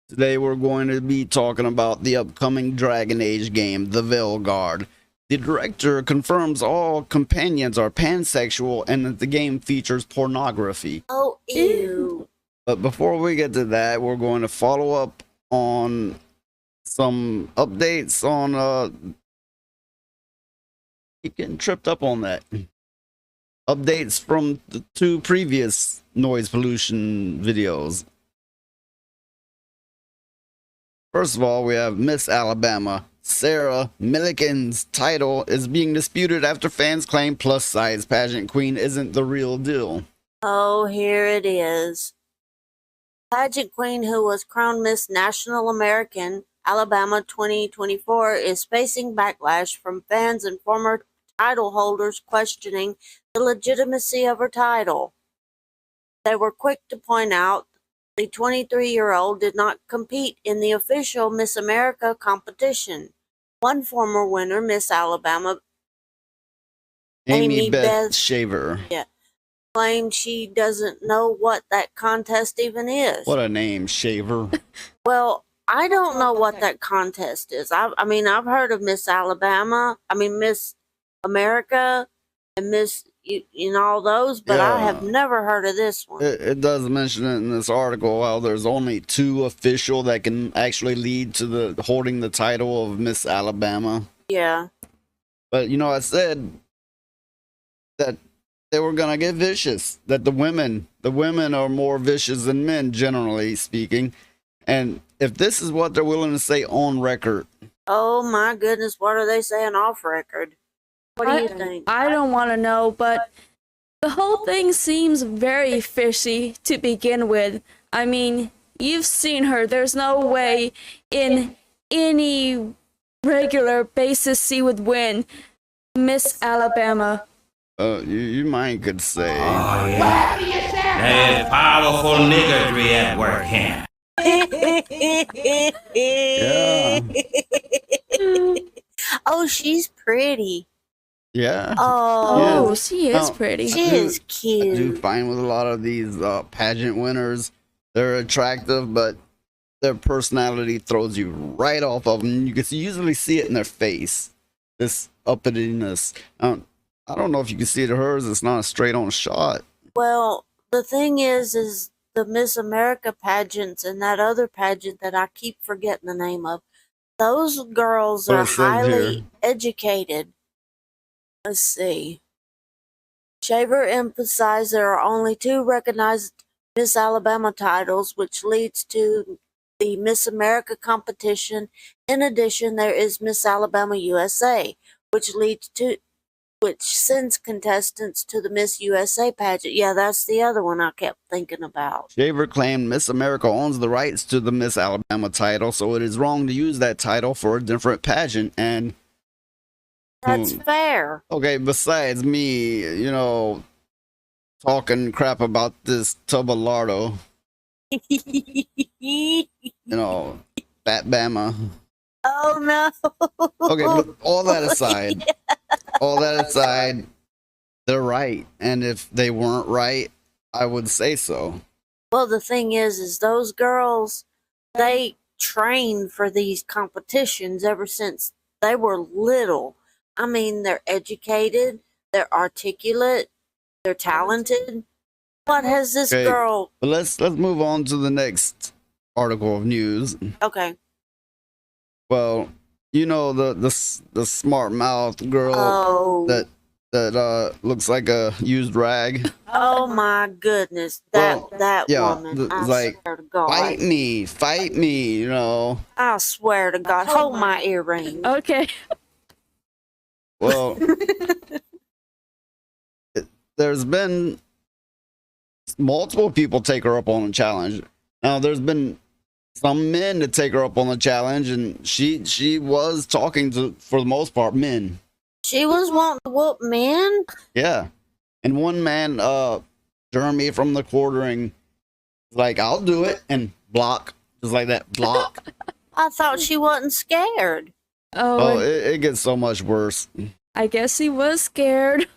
Today we're going to be talking about the upcoming Dragon Age game, The Veilguard. The director confirms all companions are pansexual and that the game features pornography. Oh, ew. But before we get to that, we're going to follow up on some updates on keep getting tripped up on that. Updates from the two previous noise pollution videos. First of all, we have Miss Alabama. Sarah Milliken's title is being disputed after fans claim plus-size pageant queen isn't the real deal. Oh, here it is. Pageant queen who was crowned Miss National American Alabama 2024 is facing backlash from fans and former title holders questioning the legitimacy of her title. They were quick to point out the 23-year-old did not compete in the official Miss America competition. One former winner, Miss Alabama, Amy Beth Shaver. Yeah, claimed she doesn't know what that contest even is. What a name, Shaver. Well, I don't know what that contest is. I mean, I've heard of Miss Alabama, Miss America, and Miss, all those, but I have never heard of this one. It does mention it in this article how there's only two official that can actually lead to the holding the title of Miss Alabama. Yeah. But, I said that they were going to get vicious, that the women are more vicious than men, generally speaking. And if this is what they're willing to say on record. Oh, my goodness. What are they saying off record? What do you think? I don't want to know, but the whole thing seems very fishy to begin with. I mean, you've seen her. There's no way in any regular basis she would win Miss Alabama. You might could say. Oh, yeah. There's powerful niggardry at work here. Yeah. Oh, she's pretty. Yeah. Oh, she is pretty. She is cute. I do find with a lot of these pageant winners, they're attractive, but their personality throws you right off of them. You can usually see it in their face. This uppityness. I don't know if you can see it in hers. It's not a straight-on shot. Well, the thing is the Miss America pageants and that other pageant that I keep forgetting the name of, those girls are highly educated. Let's see. Shaver emphasized there are only two recognized Miss Alabama titles, which leads to the Miss America competition. In addition, there is Miss Alabama USA, which sends contestants to the Miss USA pageant. Yeah, that's the other one I kept thinking about. Shaver claimed Miss America owns the rights to the Miss Alabama title, so it is wrong to use that title for a different pageant, and that's fair. Okay, besides me, talking crap about this tub of lardo, Fat Bama. Oh, no. Okay, but all that aside, they're right. And if they weren't right, I would say so. Well, the thing is those girls, they train for these competitions ever since they were little. I mean, they're educated, they're articulate, they're talented. What has this girl? But let's move on to the next article of news. Okay. Well, the smart mouth girl that looks like a used rag. Oh my goodness, that woman! I swear to God, fight me! I swear to God, hold my earring. Okay. Well, there's been multiple people take her up on the challenge. Now, there's been some men to take her up on the challenge, and she was talking to, for the most part, men. She was wanting to whoop men? Yeah. And one man, Jeremy from the quartering, like, I'll do it, and block. Just like that, block. I thought she wasn't scared. Oh, it gets so much worse. I guess he was scared.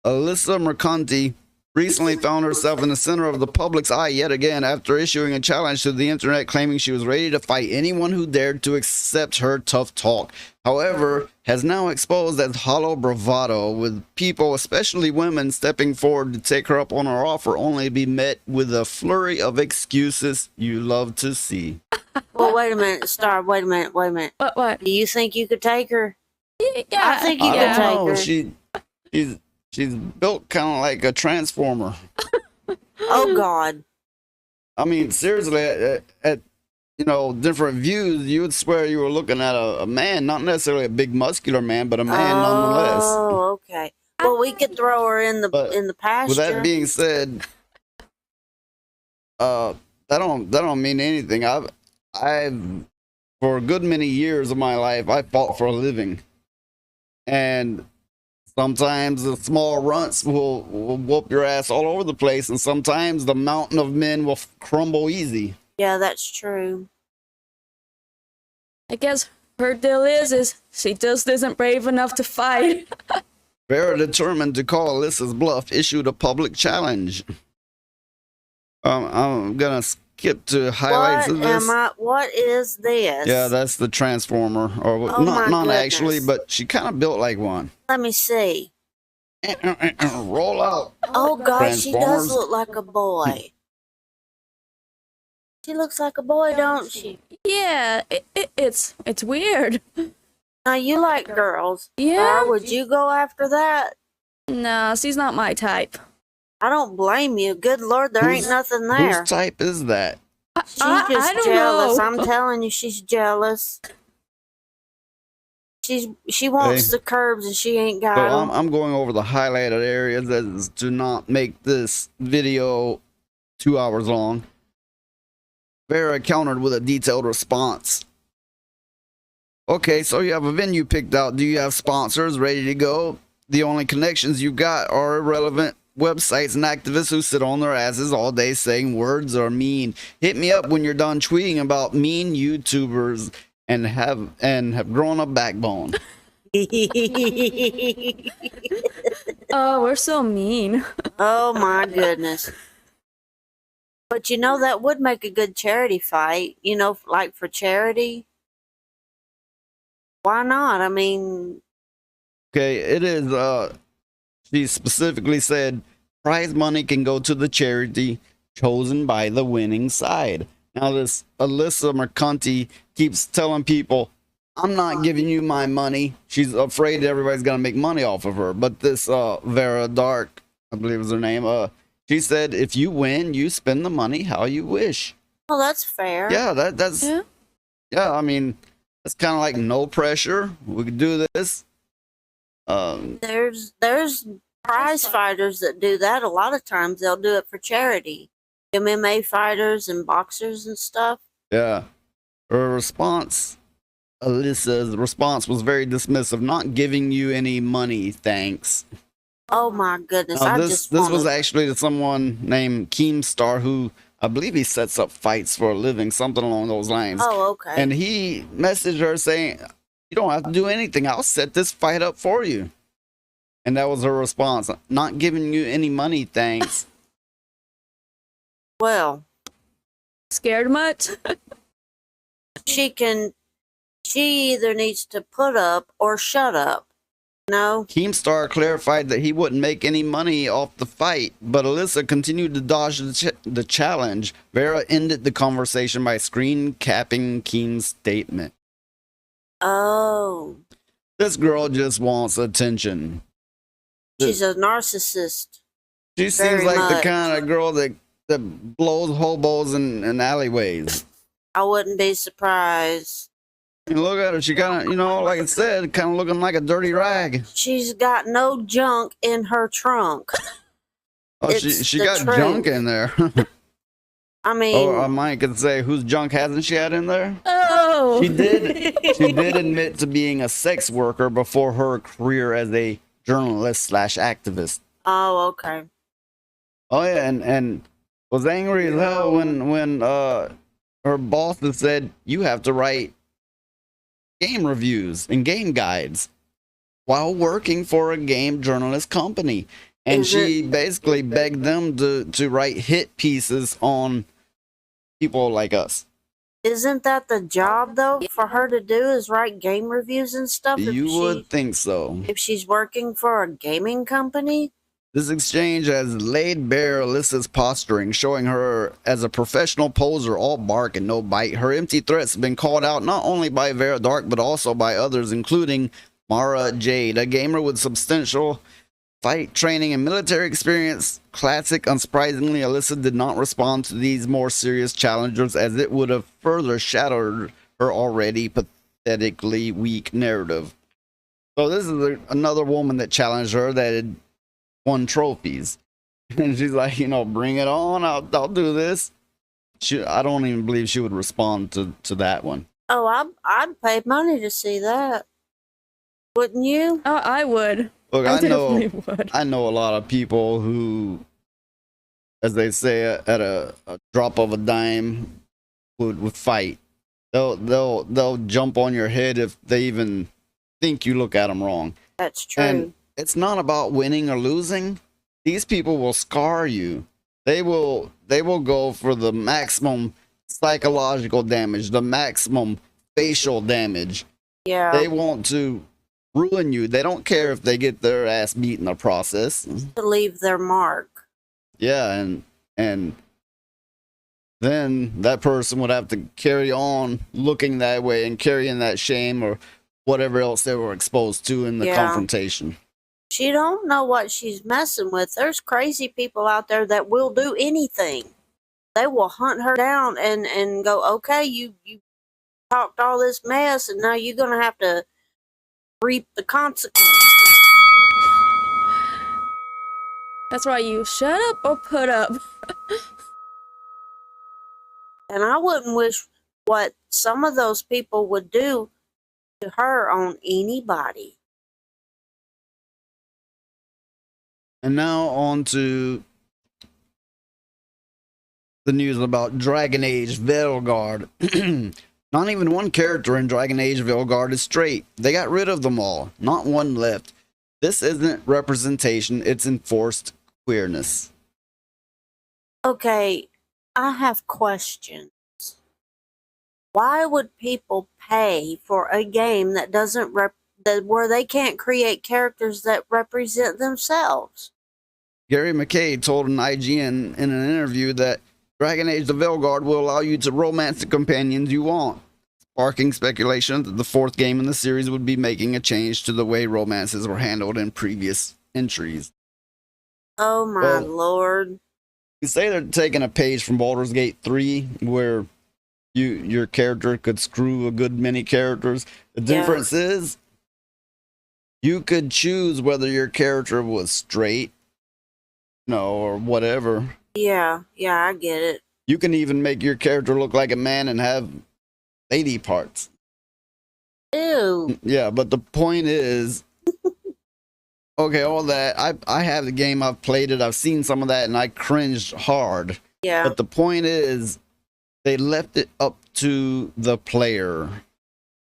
Alyssa Mercante recently found herself in the center of the public's eye yet again after issuing a challenge to the internet claiming she was ready to fight anyone who dared to accept her tough talk. However, has now exposed as hollow bravado, with people, especially women, stepping forward to take her up on her offer only to be met with a flurry of excuses you love to see. Well, wait a minute, Star. Wait a minute. What? Do you think you could take her? Yeah. I think you could take her. She's built kind of like a transformer. Oh, God. I mean, seriously, at different views, you would swear you were looking at a man, not necessarily a big muscular man, but a man nonetheless. Oh, okay. Well, we could throw her in the pasture. With that being said, that don't mean anything. I've for a good many years of my life, I fought for a living, and sometimes the small runts will whoop your ass all over the place, and sometimes the mountain of men will crumble easy. Yeah, that's true. I guess her deal is she just isn't brave enough to fight. Vera, determined to call Alyssa's bluff, issued a public challenge. I'm gonna skip to highlights of this. What is this? Yeah, that's the transformer, or Oh, not my actually, goodness. but she kind of built like one. Let me see. Roll out. Oh, God, she does Transformers. look like a boy. She looks like a boy, don't she? Yeah, it's weird. Now, you like girls. Yeah. Or would you go after that? No, she's not my type. I don't blame you. Good Lord, there ain't nothing there. Whose type is that? She's just I don't jealous. know. I'm telling you, she's jealous. She wants the curbs and she ain't got So them. I'm going over the highlighted areas as to not make this video 2 hours long. Vera countered with a detailed response. Okay, so you have a venue picked out. Do you have sponsors ready to go? The only connections you got are irrelevant websites and activists who sit on their asses all day saying words are mean. Hit me up when you're done tweeting about mean YouTubers and have grown a backbone. Oh, we're so mean. Oh, my goodness. But you know, that would make a good charity fight, like for charity. Why not? I mean, Okay, it is, she specifically said, prize money can go to the charity chosen by the winning side. Now, this Alyssa Mercante keeps telling people, I'm not giving you my money. She's afraid everybody's going to make money off of her. But this Vera Dark, I believe is her name, she said, if you win, you spend the money how you wish. well, that's fair. Yeah, that's I mean, it's kind of like no pressure. We could do this. There's prize fighters that do that. A lot of times they'll do it for charity. MMA fighters and boxers and stuff. Yeah. Her response, Alyssa's response was very dismissive. Not giving you any money, thanks. Oh my goodness! Now, I this just was actually to someone named Keemstar, who I believe he sets up fights for a living, something along those lines. Oh, okay. And he messaged her saying, you don't have to do anything. I'll set this fight up for you. And that was her response. Not giving you any money, thanks. Well, Scared much? she either needs to put up or shut up. No. Keemstar clarified that he wouldn't make any money off the fight, but Alyssa continued to dodge the challenge. Vera ended the conversation by screen capping Keem's statement. Oh. This girl just wants attention. She's a narcissist. She seems Very like the much. kind of girl that blows hobos in alleyways. I wouldn't be surprised. And look at her. She kind of, like I said, kind of looking like a dirty rag. She's got no junk in her trunk. Oh, It's she the got truth. junk in there. I mean, Or I might could say, whose junk hasn't she had in there? Oh. She did admit to being a sex worker before her career as a journalist / activist. oh, okay. Oh yeah, and was angry as hell when her boss had said you have to write game reviews and game guides while working for a game journalist company. And she basically begged them to write hit pieces on people like us. Isn't that the job though for her to do, is write game reviews and stuff? You would think so. If she's working for a gaming company? This exchange has laid bare Alyssa's posturing, showing her as a professional poser, all bark and no bite. Her empty threats have been called out not only by Vera Dark, but also by others, including Mara Jade, a gamer with substantial fight training and military experience. Classic. Unsurprisingly, Alyssa did not respond to these more serious challengers, as it would have further shattered her already pathetically weak narrative. So this is another woman that challenged her that had won trophies. And she's like, bring it on. I'll do this. I don't even believe she would respond to that one. Oh, I'd pay money to see that. Wouldn't you? Oh, I would. Look, I know a lot of people who, as they say, at a drop of a dime, would fight. They'll jump on your head if they even think you look at them wrong. That's true. And it's not about winning or losing. These people will scar you. They will go for the maximum psychological damage, the maximum facial damage. Yeah. They want to ruin you. They don't care if they get their ass beat in the process. To leave their mark. Yeah, and then that person would have to carry on looking that way and carrying that shame or whatever else they were exposed to in the confrontation. She don't know what she's messing with. There's crazy people out there that will do anything. They will hunt her down and go, okay, you talked all this mess and now you're going to have to reap the consequences. That's why you shut up or put up. And I wouldn't wish what some of those people would do to her on anybody. And now on to the news about Dragon Age Veilguard. Not even one character in Dragon Age Veilguard is straight. They got rid of them all. Not one left. This isn't representation, it's enforced queerness. Okay, I have questions. Why would people pay for a game that doesn't where they can't create characters that represent themselves? Gary McKay told an IGN in an interview that Dragon Age The Veilguard will allow you to romance the companions you want, sparking speculation that the fourth game in the series would be making a change to the way romances were handled in previous entries. Oh my lord. You say they're taking a page from Baldur's Gate 3, where your character could screw a good many characters. The difference is you could choose whether your character was straight, or whatever. Yeah, I get it. You can even make your character look like a man and have lady parts. Ew. Yeah, but the point is, okay, all that, I have the game, I've played it, I've seen some of that, and I cringed hard. Yeah. But the point is, they left it up to the player.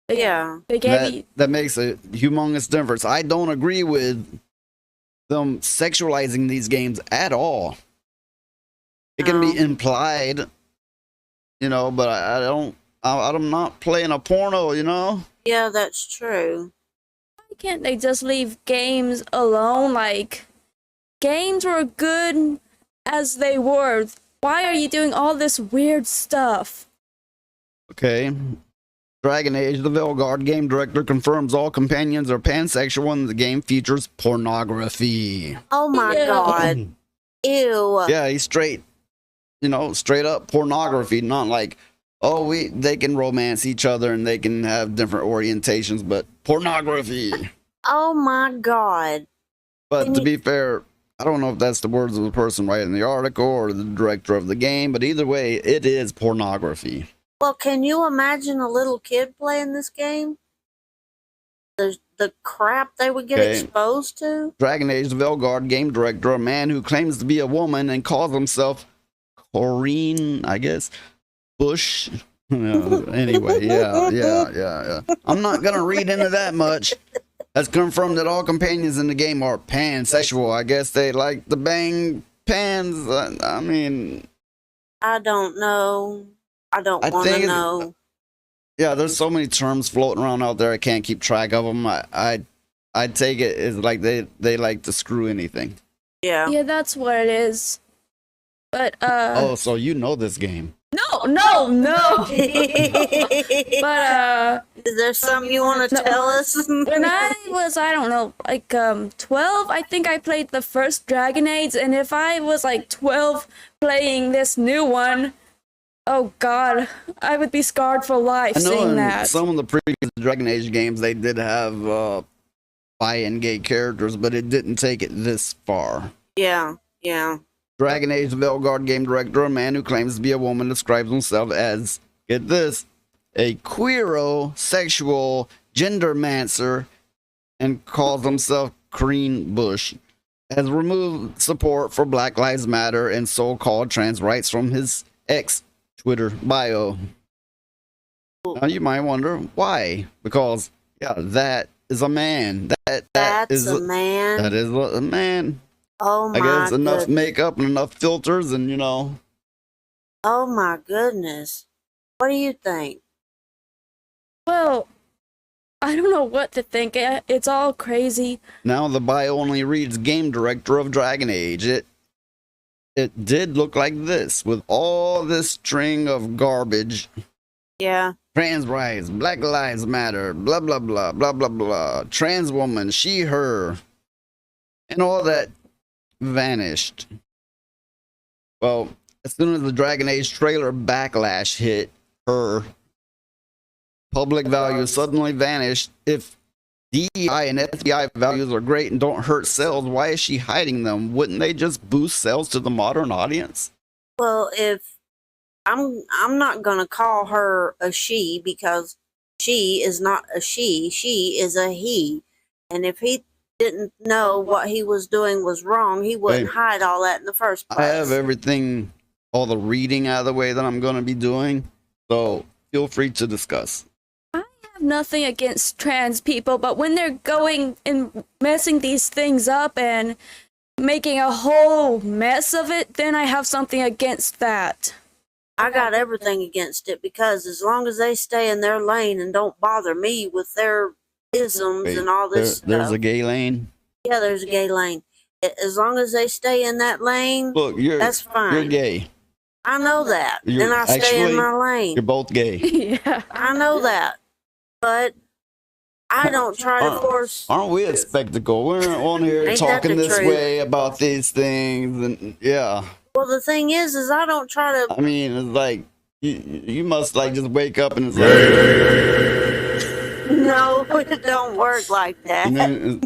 Yeah. They gave that makes a humongous difference. I don't agree with them sexualizing these games at all. It can be implied, but I'm not playing a porno, Yeah, that's true. Why can't they just leave games alone? Like, games were good as they were. Why are you doing all this weird stuff? Okay. Dragon Age The Veilguard game director confirms all companions are pansexual and the game features pornography. Oh my god. Ew. Yeah, he's straight. Straight up pornography, not like, they can romance each other and they can have different orientations, but pornography. Oh my god. But to be fair, I don't know if that's the words of the person writing the article or the director of the game, but either way, it is pornography. Well, can you imagine a little kid playing this game? The crap they would get exposed to? Dragon Age The Veilguard game director, a man who claims to be a woman and calls himself Corrine, I guess, Bush. Anyway, yeah. I'm not going to read into that much. has confirmed that all companions in the game are pansexual. I guess they like to bang pans. I mean, I don't know. I don't I want to think know. yeah, there's so many terms floating around out there. I can't keep track of them. I take it as like they like to screw anything. Yeah. Yeah, that's what it is. But Oh, so you know this game? No. But Is there something you want to tell us? when I was, I don't know, like 12, I think I played the first Dragon Age, and if I was like 12 playing this new one, oh god, I would be scarred for life I know seeing in that. some of the previous Dragon Age games they did have bi and gay characters, but it didn't take it this far. Yeah. Dragon Age Velgard game director, a man who claims to be a woman, describes himself as, get this, a queero-sexual gendermancer, and calls himself Green Bush. Has removed support for Black Lives Matter and so-called trans rights from his ex-Twitter bio. Now you might wonder why. Because, yeah, that is a man. That's a man. That is a man. Oh my I guess enough goodness. makeup and enough filters and, you know. Oh my goodness. What do you think? Well, I don't know what to think. It's all crazy. Now the bio only reads game director of Dragon Age. It did look like this with all this string of garbage. Yeah. Trans rights, Black Lives Matter, blah blah blah blah blah blah. Trans woman, she, her, and all that vanished. Well, as soon as the Dragon Age trailer backlash hit, her public values suddenly vanished. If DEI and FBI values are great and don't hurt sales, why is she hiding them? Wouldn't they just boost sales to the modern audience? Well, if I'm not gonna call her a she because she is not a she is a he. And if he didn't know what he was doing was wrong, he wouldn't hide all that in the first place. I have everything, all the reading out of the way that I'm going to be doing, so feel free to discuss. I have nothing against trans people, but when they're going and messing these things up and making a whole mess of it, then I have something against that. I got everything against it because as long as they stay in their lane and don't bother me with their isms and all this stuff. There's a gay lane? Yeah, there's a gay lane. As long as they stay in that lane, Look, that's fine. You're gay. I know that. And I stay in my lane. You're both gay. Yeah. I know that. But I don't try to force. Aren't we a spectacle? We're on here Ain't that talking the this truth? way about these things, and yeah. Well, the thing is I don't try to. I mean, it's like you must like just wake up and it's like No, it don't work like that. and then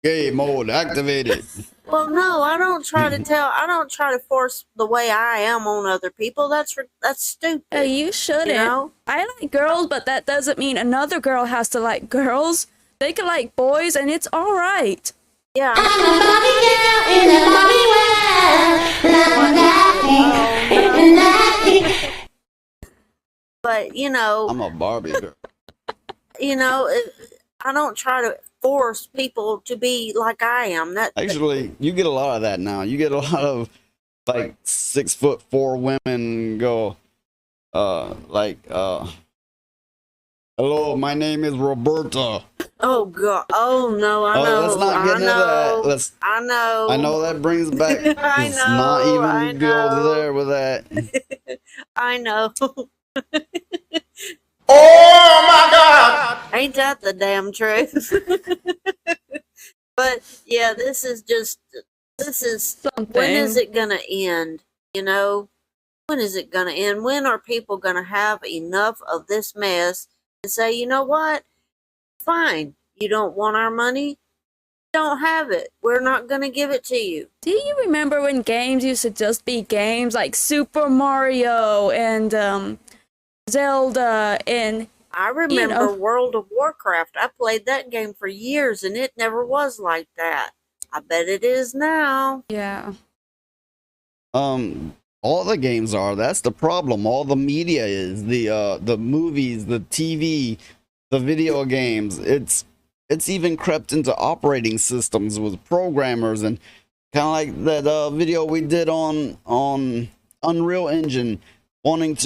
gay mode activated. Well, no, I don't try to tell. I don't try to force the way I am on other people. That's stupid. You shouldn't. You know? I like girls, but that doesn't mean another girl has to like girls. They can like boys, and it's all right. Yeah. But you know, I'm a Barbie girl. you know, I don't try to force people to be like I am. Actually, you get a lot of that now. You get a lot of like 6'4" women go, hello, my name is Roberta. Oh God! Oh no! I know. Let's not get into that. I know. I know that brings back. I Let's know, not even I go there with that. I know. Oh my God! Ain't that the damn truth? But yeah, this is Something. when is it gonna end? You know, when is it gonna end? When are people gonna have enough of this mess and say, you know what? Fine, you don't want our money? Don't have it. We're not gonna give it to you. Do you remember when games used to just be games like Super Mario and Zelda and I remember World of Warcraft. I played that game for years and it never was like that. I bet it is now. yeah. All the games are. That's the problem. All the media is the movies, the TV, the video games. It's it's even crept into operating systems with programmers, and kind of like that video we did on Unreal Engine, wanting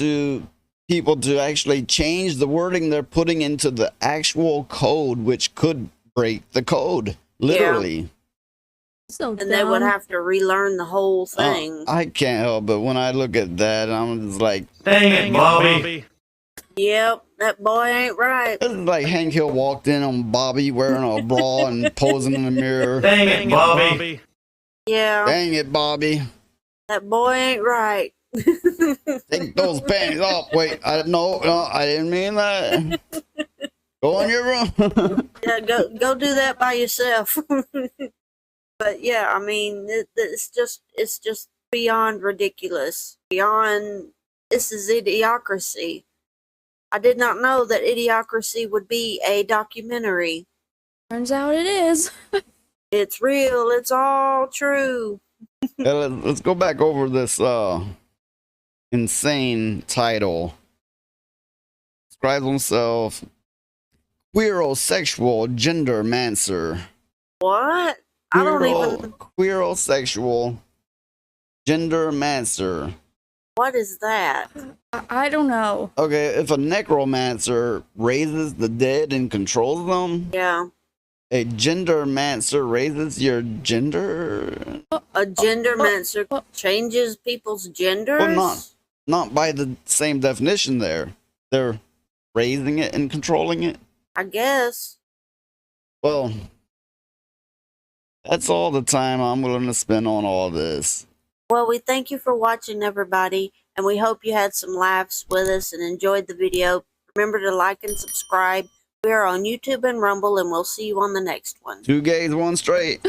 people to actually change the wording they're putting into the actual code, which could break the code, literally. Yeah. So and they would have to relearn the whole thing. I can't help but when I look at that, I'm just like, dang it, Bobby. Yep, that boy ain't right. It's like Hank Hill walked in on Bobby wearing a bra and posing in the mirror. Dang it, Bobby. Yeah. Dang it, Bobby. That boy ain't right. Take those panties off. Wait, no, I didn't mean that. Go in your room. Yeah, go do that by yourself. But yeah, I mean, it's just beyond ridiculous. Beyond, this is Idiocracy. I did not know that Idiocracy would be a documentary. Turns out it is. It's real. It's all true. Let's go back over this insane title. Describes himself queerosexual gendermancer. What? I don't even. Queerosexual gendermancer. What is that? I don't know. Okay, if a necromancer raises the dead and controls them, Yeah. a gendermancer raises your gender. A gendermancer changes people's genders? Well, not by the same definition there. They're raising it and controlling it. I guess. Well, that's all the time I'm willing to spend on all this. Well, we thank you for watching, everybody, and we hope you had some laughs with us and enjoyed the video. Remember to like and subscribe. We are on YouTube and Rumble, and we'll see you on the next one. 2 gays, 1 straight.